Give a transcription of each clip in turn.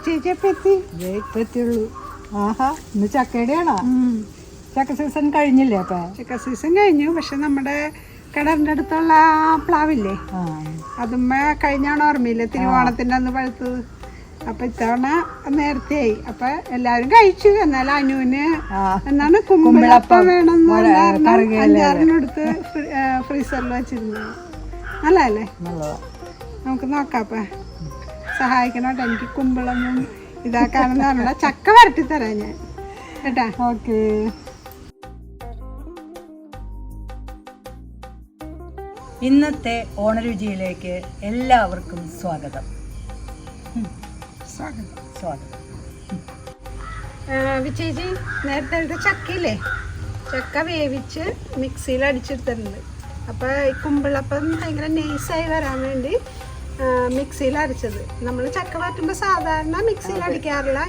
ചേച്ചി എപ്പോ എത്തി? എത്തിയുള്ളൂ. ആഹാ, ഇന്ന് ചക്കയുടെയാണോ? ചക്ക സീസൺ കഴിഞ്ഞില്ലേ? അപ്പൊ ചക്ക സീസൺ കഴിഞ്ഞു. പക്ഷെ നമ്മുടെ കിണറിന്റെ അടുത്തുള്ള പ്ലാവില്ലേ, അതുമ്മ കഴിഞ്ഞാണ് ഓർമ്മയില്ല, തിരുവോണത്തിന്റെ അന്ന് പഴുത്തത്. അപ്പൊ ഇത്തവണ നേരത്തെയായി. അപ്പൊ എല്ലാരും കഴിച്ചു. എന്നാലും അനുവിന് എന്നാണ് കുമ്പിളപ്പം വേണമെന്ന് പറഞ്ഞ 5-6 എടുത്ത് ഫ്രീസറിൽ വെച്ചിരുന്നു. നല്ലതല്ലേ? നമുക്ക് നോക്കാം. അപ്പൊ സഹായിക്കണോട്ടെ, എനിക്ക് കുമ്പിളൊന്നും ഇതാക്കാണെന്ന് പറഞ്ഞ ചക്ക വരട്ടി തരാം ഞാൻ കേട്ടാ. ഓക്കെ. ഇന്നത്തെ ഓണരുചിയിലേക്ക് എല്ലാവർക്കും സ്വാഗതം. വിജയജി, നേരത്തെ ചക്കയില്ലേ, ചക്ക വേവിച്ച് മിക്സിയിൽ അടിച്ചെടുത്തിട്ടുണ്ട്. അപ്പോൾ ഈ കുമ്പിളപ്പം ഭയങ്കര നൈസായി വരാൻ വേണ്ടി മിക്സിയിൽ അരച്ചത്. നമ്മൾ ചക്ക വറ്റുമ്പോൾ സാധാരണ മിക്സിയിൽ അടിക്കാറില്ല,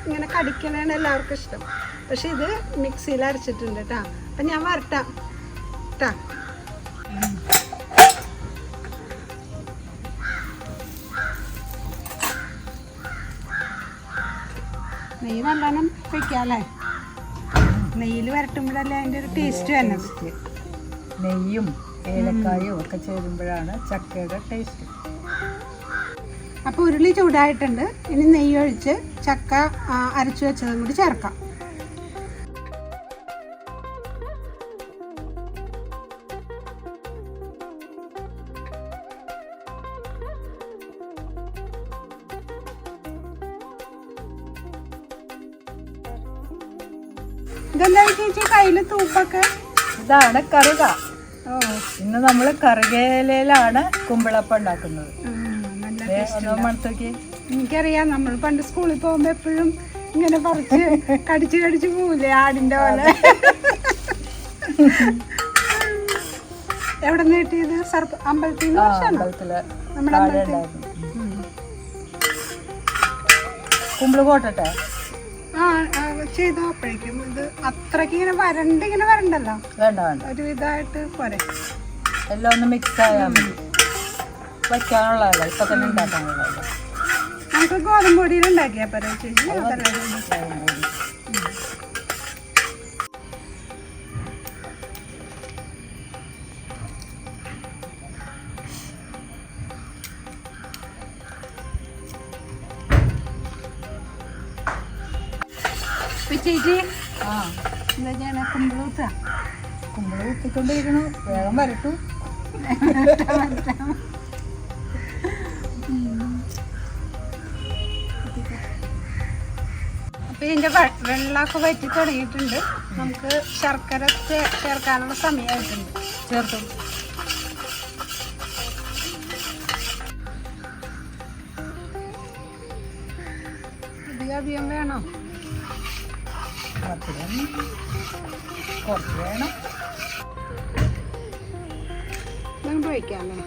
ഇങ്ങനെ കടിക്കണതാണ് എല്ലാവർക്കും ഇഷ്ടം. പക്ഷെ ഇത് മിക്സിയിൽ അരച്ചിട്ടുണ്ട് കേട്ടോ. അപ്പം ഞാൻ വരട്ടാം കേട്ടോ. നെയ്യ് നല്ലോണം വയ്ക്കാല്ലേ? നെയ്യിൽ വരട്ടുമ്പോഴല്ലേ അതിൻ്റെ ഒരു ടേസ്റ്റ് വരുന്നത്. നെയ്യും ഏലക്കായും ഒക്കെ ചേരുമ്പോഴാണ് ചക്കയുടെ ടേസ്റ്റ്. അപ്പോൾ ഉരുളി ചൂടായിട്ടുണ്ട്. ഇനി നെയ്യ് ഒഴിച്ച് ചക്ക അരച്ചു വെച്ചതും കൂടി ചേർക്കാം. ഇതെന്താ ചേച്ചി കയ്യിൽ തൂപ്പൊക്കെ? ഇതാണ് കറുക. ഇന്ന് നമ്മൾ കറുകയിലാണ് കുമ്പിളപ്പം ഉണ്ടാക്കുന്നത്. എനിക്കറിയാം, നമ്മൾ പണ്ട് സ്കൂളിൽ പോകുമ്പോ എപ്പോഴും ഇങ്ങനെ പറിച്ച് കടിച്ചു കടിച്ചു പോവില്ലേ, ആടിന്റെ പോലെ. എവിടെ നിന്ന് കിട്ടിയത്? അമ്പലത്തിൽ നമ്മുടെ അമ്പലത്തിൽ. കുമ്പിള് പോട്ടെ ചെയ്തോ. അപ്പോഴേക്കും ഇത് അത്രക്ക് ഇങ്ങനെ വരണ്ടല്ലോ. വേണ്ട വേണ്ട, ഒരു ഇതായിട്ട് പോരെ. എല്ലാം ഒന്ന് മിക്സ് ആയാൽ മതി. വയ്ക്കാനുള്ളതല്ല, ഇപ്പൊ തന്നെ ഉണ്ടാക്കാനുള്ളതല്ല. നമുക്ക് ഗോതമ്പ് പൊടിയിൽ ഉണ്ടാക്കിയാ പോരെ ചേച്ചി? ചേച്ചി എന്താ ചെയ്യണ? കുമ്പിള് കുത്തിക്കൊണ്ടിരിക്കണു. വേഗം വരട്ടു. അപ്പൊ ഇതിന്റെ വെള്ളമൊക്കെ വറ്റി തുടങ്ങിയിട്ടുണ്ട്. നമുക്ക് ശർക്കര ചേർക്കാനുള്ള സമയമായിട്ടുണ്ട്. ചേർത്തു. അധികം വേണോ? കുറച്ച് വേണം. നമുക്ക് വയ്ക്കാമല്ലേ?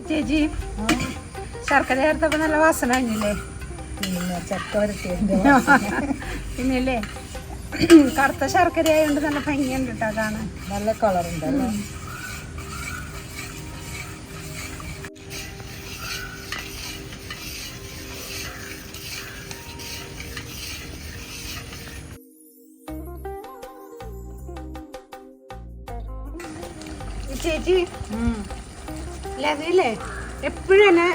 ചേച്ചി, ശർക്കര ചേർത്തപ്പോ നല്ല വാസന കഴിഞ്ഞില്ലേ? പിന്നെ ചക്ക വരട്ടിയതിന്റെ പിന്നല്ലേ, കറുത്ത ശർക്കര ആയതുകൊണ്ട് നല്ല ഭംഗിയുണ്ട് കേട്ടോ കാണാൻ. നല്ല കളറുണ്ടല്ലോ. ചേച്ചി ലതയില്ലേ എപ്പോഴും എന്നെ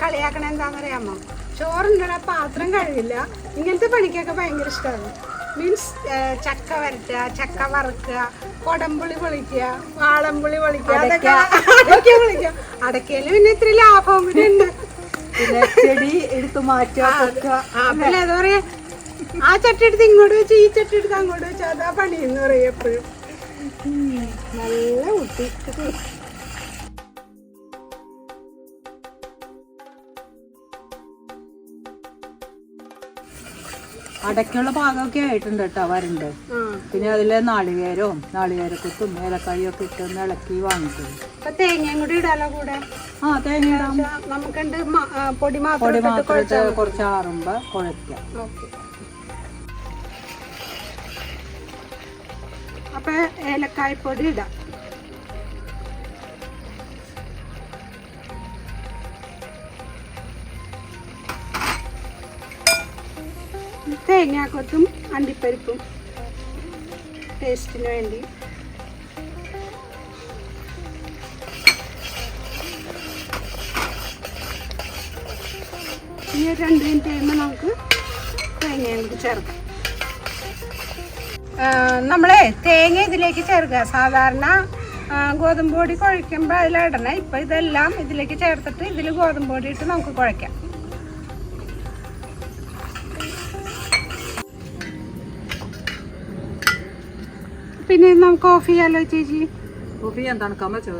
കളിയാക്കണ എന്താണെന്നറിയാമോ? ചോറുണ്ടോ പാത്രം കഴിയില്ല. ഇങ്ങനത്തെ പണിക്കൊക്കെ ഭയങ്കര ഇഷ്ടമാണ്. മീൻസ് ചക്ക വരട്ടുക, ചക്ക വറുക്കുക, കൊടംപുളി പൊളിക്കുക, വാളംപുളി പൊളിക്കുക, അതൊക്കെ അടയ്ക്ക പൊളിക്കുക. അടയ്ക്കയില് പിന്നെ ഇത്തിരി ലാഭവും കൂടി ഉണ്ട്. പിന്നെ ചെടി എടുത്ത് മാറ്റുക. പിന്നെ എന്താ പറയാ, ആ ചട്ടി എടുത്ത് ഇങ്ങോട്ട് വെച്ച് ഈ ചട്ടി എടുത്ത് അങ്ങോട്ട് വെച്ച് അതാ പണിയെന്ന് പറയും എപ്പോഴും. നല്ല കുട്ടി. അടയ്ക്കുള്ള പാകമൊക്കെ ആയിട്ടുണ്ട് കേട്ടോ, വരണ്ട്. പിന്നെ അതില് നാളികേരക്കുത്തും ഏലക്കായും ഒക്കെ ഇട്ടൊന്ന് ഇളക്കി വാങ്ങിക്കും. തേങ്ങയും കൂടി ഇടാലോ കൂടെ? തേങ്ങ ഇടാം. നമുക്കുണ്ട് പൊടി മാത്രം കുറച്ച് ആറുമ്പോ കുഴയ്ക്കാം. അപ്പൊ ഏലക്കായ്പൊടി ഇടാം. തേങ്ങാക്കൊത്തും അണ്ടിപ്പരിപ്പും ടേസ്റ്റിന് വേണ്ടി. ഈ 2 മിനിറ്റ് കഴിയുമ്പോൾ നമുക്ക് തേങ്ങയിലേക്ക് ചേർക്കാം. നമ്മളെ തേങ്ങ ഇതിലേക്ക് ചേർക്കുക. സാധാരണ ഗോതമ്പ് പൊടി കുഴയ്ക്കുമ്പോൾ അതിലിടണേ. ഇപ്പം ഇതെല്ലാം ഇതിലേക്ക് ചേർത്തിട്ട് ഇതിൽ ഗോതമ്പ് പൊടി ഇട്ട് നമുക്ക് കുഴയ്ക്കാം. പിന്നെ നമുക്ക് ഓഫ് ചെയ്യാലോ ചേച്ചി? ഓഫ് ചെയ്യാൻ തണുക്കാൻ വെച്ചോ.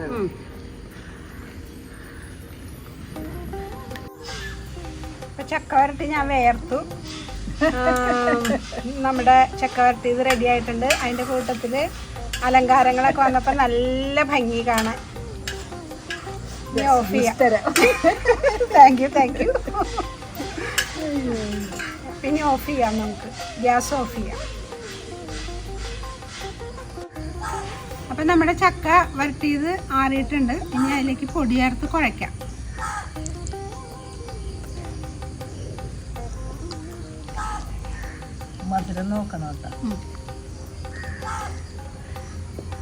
ചക്ക വരട്ടി ഞാൻ വേർത്തു. നമ്മുടെ ചക്ക വരട്ടി ഇത് റെഡി ആയിട്ടുണ്ട്. അതിൻ്റെ കൂട്ടത്തിൽ അലങ്കാരങ്ങളൊക്കെ വന്നപ്പോൾ നല്ല ഭംഗി കാണാൻ. ഓഫ് ചെയ്യാം. Thank you. പിന്നെ ഓഫ് ചെയ്യാം, നമുക്ക് ഗ്യാസ് ഓഫ് ചെയ്യാം. അപ്പം നമ്മുടെ ചക്ക വരട്ടിയത് ആറിയിട്ടുണ്ട്. ഇനി അതിലേക്ക് പൊടി ചേർത്ത് കുഴയ്ക്കാം. മധുരം നോക്കണം കേട്ടോ.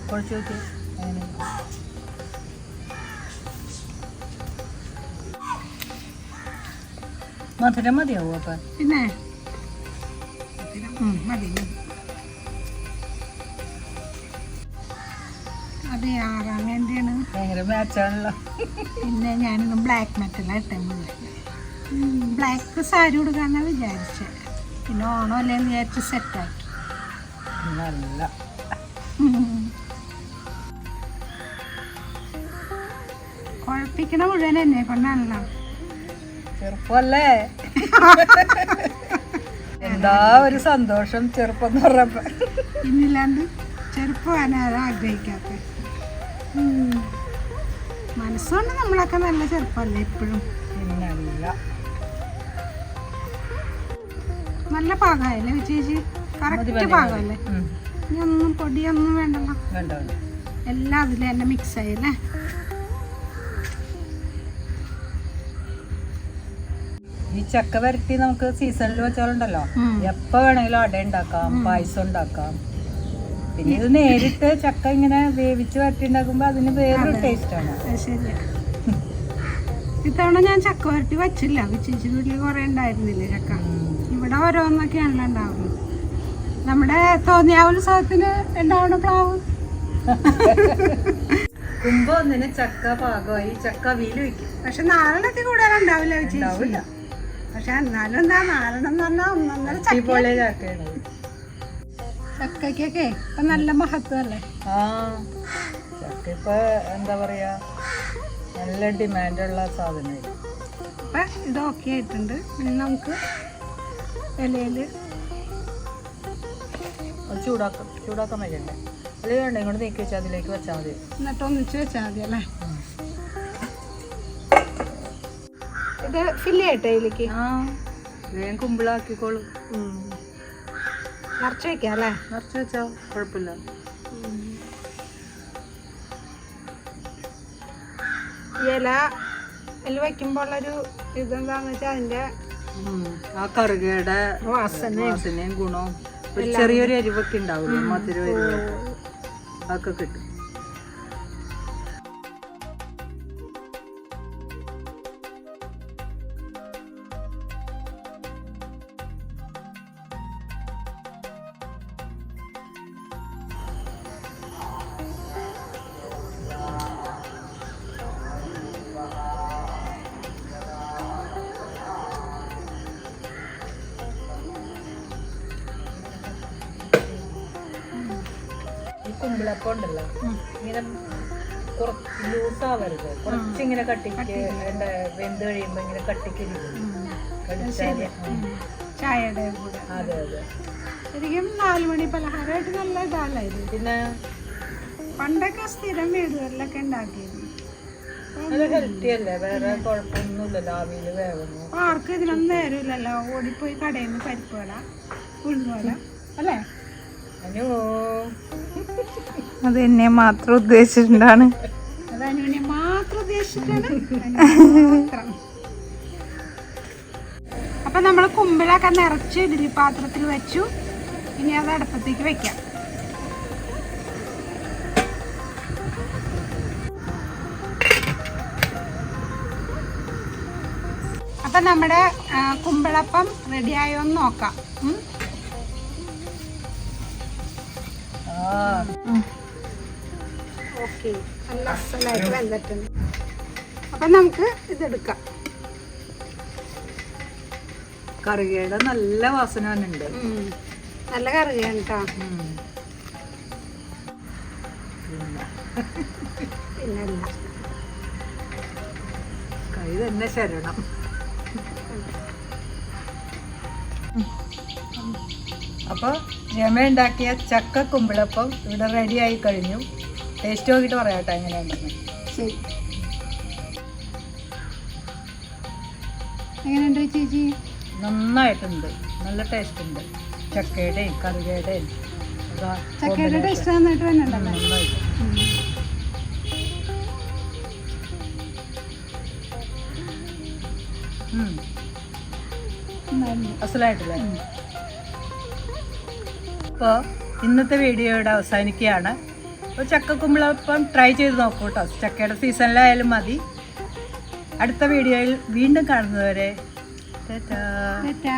കുഴച്ച് നോക്കി. മധുരം മതിയാവോ? അപ്പം പിന്നെ മതി. അത് ആറാൻ വേണ്ടിയാണ്. ഭയങ്കര മാച്ചാണല്ലോ. പിന്നെ ഞാനിന്ന് ബ്ലാക്ക് മെറ്റലാണ് ഇട്ടത്. ബ്ലാക്ക് സാരി കൊടുക്കാന്നാണ് വിചാരിച്ചത്. പിന്നെ ഓണം അല്ലേന്ന് വിചാരിച്ച് സെറ്റാക്കി. നല്ല കുഴപ്പിക്കണ മുഴുവൻ എന്നെ കൊണ്ടാണല്ലോ. ചെറുപ്പല്ലേ? എന്താ ഒരു സന്തോഷം ചെറുപ്പം എന്ന് പറഞ്ഞപ്പോ. പിന്നില്ലാണ്ട് ചെറുപ്പമാണ് ആഗ്രഹിക്കാത്ത. മനസ്സുകൊണ്ട് നമ്മളൊക്കെ നല്ല ചെറുപ്പമല്ലേ എപ്പോഴും. പിന്നല്ല, നല്ല പാകമല്ലേ ചേച്ചി? കറക്റ്റ് പാകമല്ലേ? ഇനി ഒന്നും പൊടിയൊന്നും വേണ്ടല്ലോ. എല്ലാം അതിൽ തന്നെ മിക്സ് ആയല്ലേ. ഈ ചക്ക വരട്ടി നമുക്ക് സീസണിൽ വെച്ചാലുണ്ടല്ലോ, എപ്പോ വേണമെങ്കിലും അട ഉണ്ടാക്കാം, പായസം ഉണ്ടാക്കാം. പിന്നെ ഇത് നേരിട്ട് ചക്ക ഇങ്ങനെ വേവിച്ച് വരട്ടി ഉണ്ടാക്കുമ്പോ അതിന് വേറൊരു ടേസ്റ്റ് ആണ്. ശരിയാ. ഇത്തവണ ഞാൻ ചക്ക വരട്ടി വച്ചില്ല. ചേച്ചി വീട്ടിൽ കുറെ ഉണ്ടായിരുന്നില്ലേ ചക്ക. ഇവിടെ ഓരോന്നൊക്കെയാണല്ലോ ഉണ്ടാവുന്നത്. നമ്മുടെ തോന്നിയാവുത്സവത്തിന് ഉണ്ടാവണ പ്ലാവ്. കുമ്പോ ഒന്നിന് ചക്ക പാകമായി ചക്ക വീല് വെക്കും. പക്ഷെ നാലെണ്ണത്തിൽ കൂടുതൽ ഉണ്ടാവില്ല ചേച്ചി. പക്ഷെ എന്നാലും എന്താ, നാലെണ്ണം എന്ന് പറഞ്ഞാൽ ഒന്നൊന്നര ചക്കയാണ്. ചക്കയ്ക്കൊക്കെ ഇപ്പൊ നല്ല മഹത്വം അല്ലേ? ആ, ചക്ക ഇപ്പൊ എന്താ പറയാ, നല്ല ഡിമാൻഡുള്ള സാധനമാണ്. അപ്പൊ ഇത് ഓക്കെ ആയിട്ടുണ്ട്. ഇനി നമുക്ക് ഇലയില് ചൂടാക്കാൻ വയ്ക്കണ്ടേ? അല്ലെങ്കിൽ വേണ്ട, ഇങ്ങോട്ട് നീക്കി വെച്ചാൽ അതിലേക്ക് വെച്ചാൽ മതി. എന്നിട്ട് ഒന്നിച്ച് വെച്ചാൽ മതി അല്ലേ? ഇത് ഫില്ല് ചെയ്യട്ടെ ഇതിലേക്ക്. ആ, വേഗം കുമ്പിളാക്കിക്കോളൂ. നിറച്ച് വെക്കാം അല്ലേ? നിറച്ച് വെച്ചാ കുഴപ്പമില്ല. ഇല വയ്ക്കുമ്പോൾ ഉള്ളൊരു ഇതെന്താന്ന് വെച്ചാൽ അതിന്റെ ആ കറുകയുടെ വാസനയും ഗുണവും ഒരു ചെറിയൊരു എരിവൊക്കെ ഉണ്ടാവില്ലേ, മധുരം എരിവൊക്കെ അതൊക്കെ കിട്ടും. കുമ്പിളപ്പം ഉണ്ടല്ലോ, ഇങ്ങനെ കുറച്ച് ലൂസാവരുത്, കുറച്ചിങ്ങനെ കട്ടിക്ക് വെന്ത് കഴിയുമ്പോ ഇങ്ങനെ കട്ടിക്ക് ചായയുടെ കൂടെ. അതെ അതെ, ശരിക്കും 4 മണി പലഹാരമായിട്ട് നല്ല ഇതാണായത്. പിന്നെ പണ്ടൊക്കെ സ്ഥിരം വീടുകളിലൊക്കെ ഉണ്ടാക്കിയിരുന്നു. നല്ല ഹെൽത്തി അല്ലേ, വേറെ കുഴപ്പമൊന്നുമില്ലല്ലോ, ആവിയിൽ വേവുന്നു. ആർക്കും ഇതിനൊന്നും നേരമില്ലല്ലോ, ഓടിപ്പോയി കടയിൽ നിന്ന് പരിപ്പ് വട ഉഴുന്നുവട അല്ലേ? അത് എന്നെ മാത്രം ഉദ്ദേശിച്ചിട്ടാണ്. അത് അനുവിനെ മാത്രം ഉദ്ദേശിച്ചിട്ടാണ്. അപ്പം നമ്മൾ കുമ്പിളൊക്കെ നിറച്ച് ഇഡ്ഡലി പാത്രത്തിൽ വെച്ചു. ഇനി അത് അടുപ്പത്തേക്ക് വെക്കാം. അപ്പം നമ്മുടെ കുമ്പിളപ്പം റെഡിയായോ എന്ന് നോക്കാം. ഓക്കെ, നല്ല അസലായിട്ട് വെന്തിട്ടുണ്ട്. അപ്പം നമുക്ക് ഇതെടുക്കാം. കറിയുടെ നല്ല വാസന ഉണ്ട്. നല്ല കറിയാണ് കേട്ടോ. പിന്നല്ല, കൈ തന്നെ ശരണം. അപ്പോൾ രമ ഉണ്ടാക്കിയ ചക്ക കുമ്പിളപ്പം ഇവിടെ റെഡി ആയി കഴിഞ്ഞു. ടേസ്റ്റ് നോക്കിയിട്ട് പറയാട്ടോ എങ്ങനെയുണ്ടെന്ന്. ശരി, എങ്ങനെയുണ്ട് ചേച്ചി? നന്നായിട്ടുണ്ട്, നല്ല ടേസ്റ്റ് ഉണ്ട്. ചക്കയുടെയും കറിയുടെയും ചക്കയുടെ ടേസ്റ്റ് നന്നായിട്ട് വന്നിട്ടുണ്ടല്ലോ. നന്നായിട്ട്. അസലായിട്ടില്ലേ? അപ്പോൾ ഇന്നത്തെ വീഡിയോ ഇവിടെ അവസാനിക്കുകയാണ്. അപ്പോൾ ചക്കക്കുമ്പിളപ്പം ട്രൈ ചെയ്ത് നോക്കൂ കേട്ടോ. ചക്കയുടെ സീസണിലായാലും മതി. അടുത്ത വീഡിയോയിൽ വീണ്ടും കാണുന്നതുവരെ ടാറ്റാ.